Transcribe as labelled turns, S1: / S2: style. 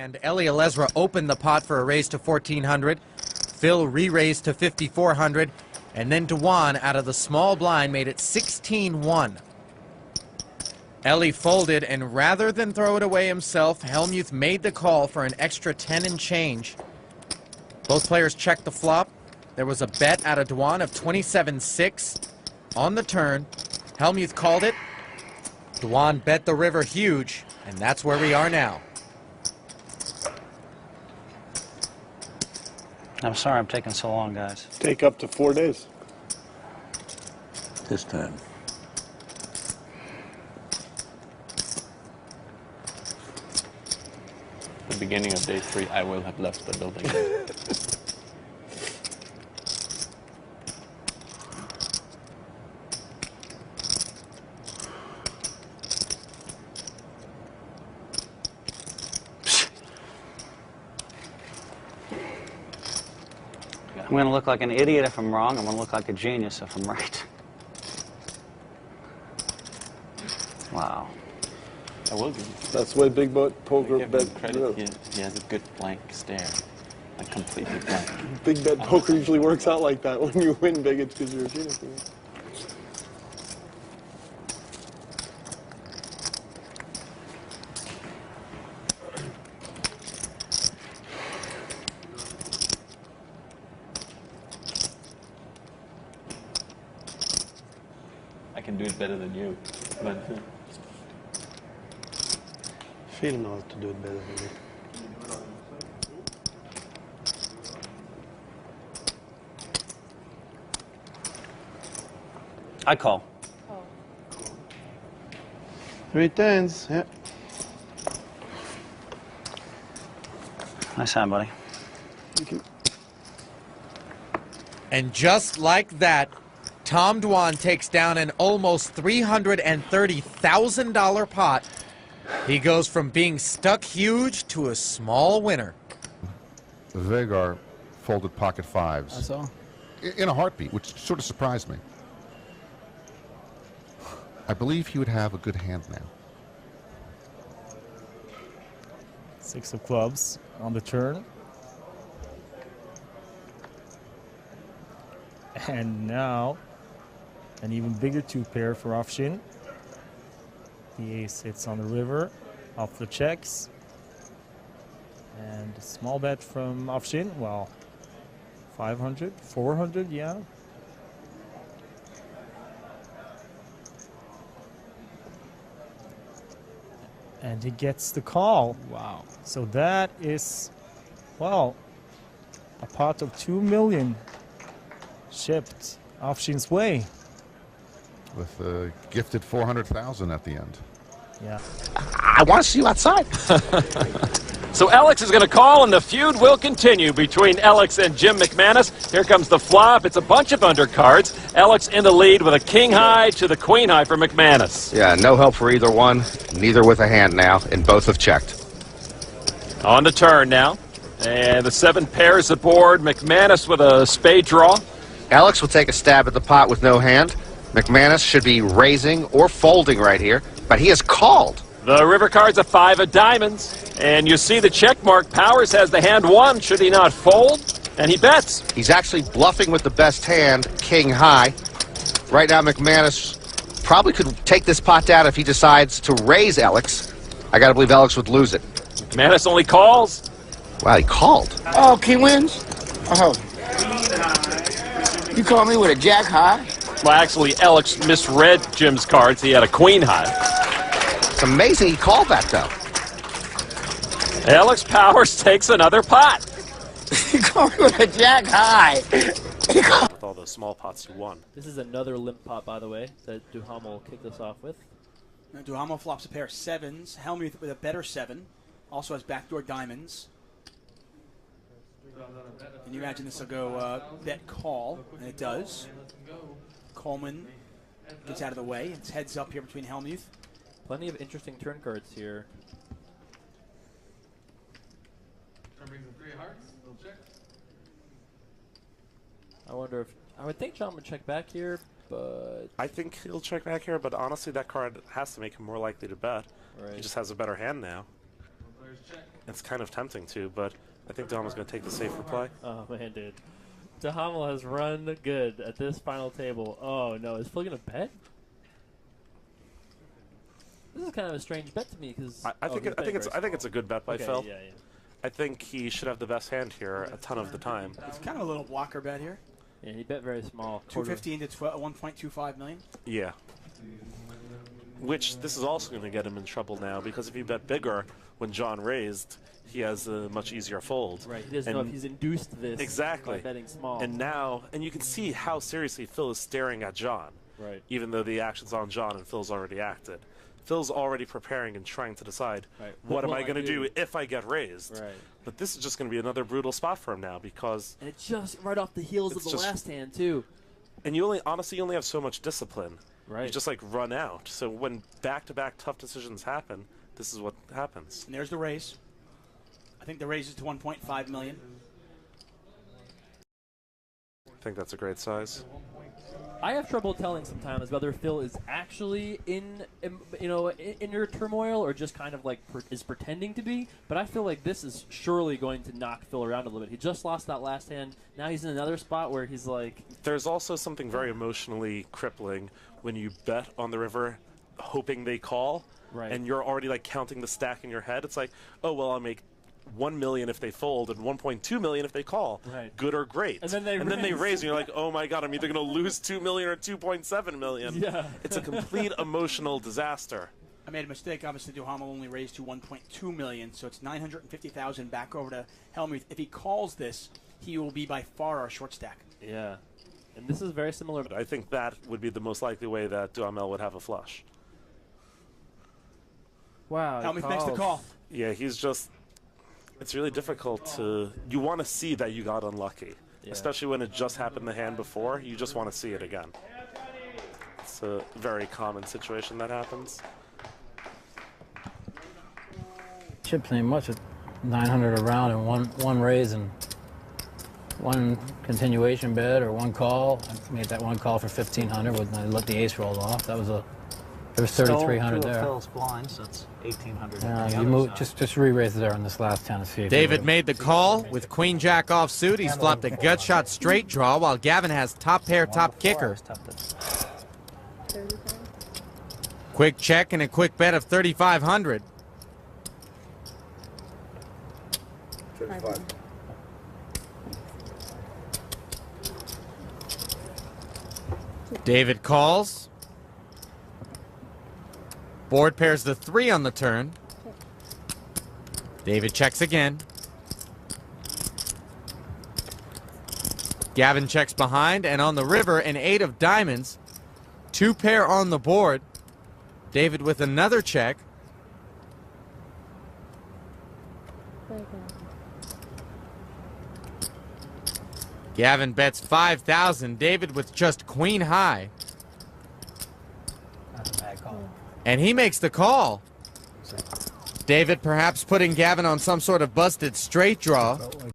S1: And Eli Alezra opened the pot for a raise to 1,400. Phil re-raised to 5,400. And then Dewan, out of the small blind, made it 16-1. Eli folded, and rather than throw it away himself, Helmuth made the call for an extra 10 and change. Both players checked the flop. There was a bet out of Dewan of 27-6 on the turn. Helmuth called it. Dewan bet the river huge, and that's where we are now.
S2: I'm sorry I'm taking so long, guys.
S3: Take up to 4 days.
S4: This time.
S5: The beginning of day 3, I will have left the building.
S2: I'm going to look like an idiot if I'm wrong. I'm going to look like a genius if I'm right. Wow.
S5: I will give you.
S3: That's why big poker
S5: Give
S3: bet.
S5: him credit. He has a good blank stare. Like completely blank.
S3: Big bet poker usually works out like that. When you win big, it's because you're a genius.
S5: I can do it better than you. But
S3: Phil knows to do it better than me.
S2: I call.
S3: 3 tens, yeah.
S2: Nice hand, buddy.
S3: Thank you.
S1: And just like that, Tom Dwan takes down an almost $330,000 pot. He goes from being stuck huge to a small winner.
S6: Vagar folded pocket fives.
S7: That's all.
S6: In a heartbeat, which sort of surprised me. I believe he would have a good hand now.
S7: 6 of clubs on the turn. And now an even bigger 2-pair for Afshin. The ace hits on the river, off the checks. And a small bet from Afshin. Well, 500, 400, yeah. And he gets the call.
S8: Wow.
S7: So that is, well, a pot of 2 million shipped Afshin's way.
S6: With a gifted 400,000 at the end.
S7: Yeah.
S4: I want to see you outside.
S9: So Alex is going to call, and the feud will continue between Alex and Jim McManus. Here comes the flop. It's a bunch of undercards. Alex in the lead with a king high to the queen high for McManus.
S10: Yeah, no help for either one. Neither with a hand now, and both have checked.
S9: On the turn now. And the 7 pairs aboard. McManus with a spade draw.
S10: Alex will take a stab at the pot with no hand. McManus should be raising or folding right here, but he has called.
S9: The river card's a 5 of diamonds. And you see the check mark. Powers has the hand 1. Should he not fold? And he bets.
S10: He's actually bluffing with the best hand, king high. Right now, McManus probably could take this pot down if he decides to raise Alex. I got to believe Alex would lose it.
S9: McManus only calls.
S10: Wow, he called.
S4: Oh, king wins? Oh. You call me with a jack high?
S9: Well, actually, Alex misread Jim's cards. He had a queen high.
S10: It's amazing he called that, though.
S9: Alex Powers takes another pot.
S4: You call me with a jack high.
S11: With all those small pots you won.
S8: This is another limp pot, by the way, that Duhamel kicked us off with.
S12: Now Duhamel flops a pair of 7s. Helmuth with a better 7. Also has backdoor diamonds. And you imagine this will go bet call, and it does. Coleman gets out of the way. It's heads up here between Helmuth.
S8: Plenty of interesting turn cards here. I wonder if... I would think John would check back here, but...
S11: I think he'll check back here, but honestly that card has to make him more likely to bet.
S8: Right.
S11: He just has a better hand now. It's kind of tempting to, but I think Duhamel's going to take the safer play.
S8: Oh, man, dude. Duhamel has run good at this final table. Oh, no. Is Phil going to bet? This is kind of a strange bet to me because
S11: I think it's a good bet by Phil.
S8: Yeah.
S11: I think he should have the best hand here a ton of the time.
S12: It's kind of a little blocker bet here.
S8: Yeah, he bet very small.
S12: 215 to 1.25 million.
S11: Yeah. Which this is also going to get him in trouble now because if you bet bigger when John raised, he has a much easier fold.
S8: Right. He doesn't know if he's induced this
S11: exactly
S8: by betting small.
S11: And you can see how seriously Phil is staring at John.
S8: Right.
S11: Even though the action's on John and Phil's already acted. Phil's already preparing and trying to decide what am I going to do if I get raised.
S8: Right.
S11: But this is just going to be another brutal spot for him now because...
S8: And it's just right off the heels of the last hand, too.
S11: And you only have so much discipline.
S8: Right.
S11: You just, like, run out. So when back-to-back tough decisions happen, this is what happens.
S12: And there's the raise. I think the raise is to 1.5 million.
S11: I think that's a great size.
S8: I have trouble telling sometimes whether Phil is actually in inner turmoil or just kind of like is pretending to be. But I feel like this is surely going to knock Phil around a little bit. He just lost that last hand. Now he's in another spot where he's like...
S11: There's also something very emotionally crippling when you bet on the river hoping they call.
S8: Right.
S11: And you're already like counting the stack in your head. It's like, oh, well, I'll make 1 million if they fold and 1.2 million if they call.
S8: Right.
S11: Good or great.
S8: And then they
S11: raise and you're like, oh my god, I'm either going to lose 2 million or 2.7 million.
S8: Yeah.
S11: It's a complete emotional disaster.
S12: I made a mistake. Obviously, Duhamel only raised to 1.2 million, so it's 950,000 back over to Hellmuth. If he calls this, he will be by far our short stack.
S8: Yeah. And this is very similar.
S11: I think that would be the most likely way that Duhamel would have a flush.
S8: Wow.
S12: Hellmuth makes the call.
S11: Yeah, he's just... It's really difficult to... You want to see that you got unlucky. Yeah. Especially when it just happened the hand before. You just want to see it again. It's a very common situation that happens.
S13: Chip ain't much at 900 around and one raise and one continuation bet or one call. I made that one call for 1,500 when I let the ace roll off. That was a... There was 3,300 there.
S2: Phil's blind, so it's 1,800.
S13: Yeah, you move just re-raise there on this last hand to see if
S1: David made the call with Queen Jack offsuit. He's flopped a gut shot straight draw while Gavin has top pair, top kicker. Quick check and a quick bet of 3,500.
S14: 35.
S1: David calls. Board pairs the 3 on the turn. David checks again. Gavin checks behind, and on the river, an 8 of diamonds. 2 pair on the board. David with another check. Gavin bets 5,000. David with just queen high.
S13: That's a bad call.
S1: And he makes the call. David perhaps putting Gavin on some sort of busted straight draw.